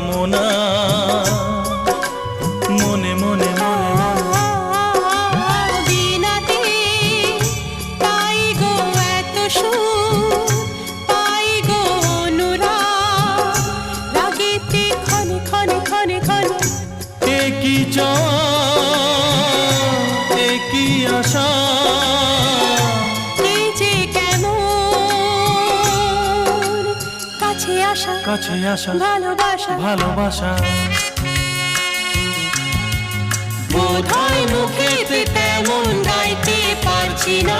কামনা মনে মনে বিনাতে পাই গো এত সুর, পাই গো অনুরাগ, রাগেতে ক্ষণে ক্ষণে ক্ষণে ক্ষণে একই চাওয়া একই আশা, এই যে কেমন কাছে আসা কাছে আসা ভালোবাসা ভালোবাসা। বোধহয় মুখেতে তেমন গাইতে পারছি না।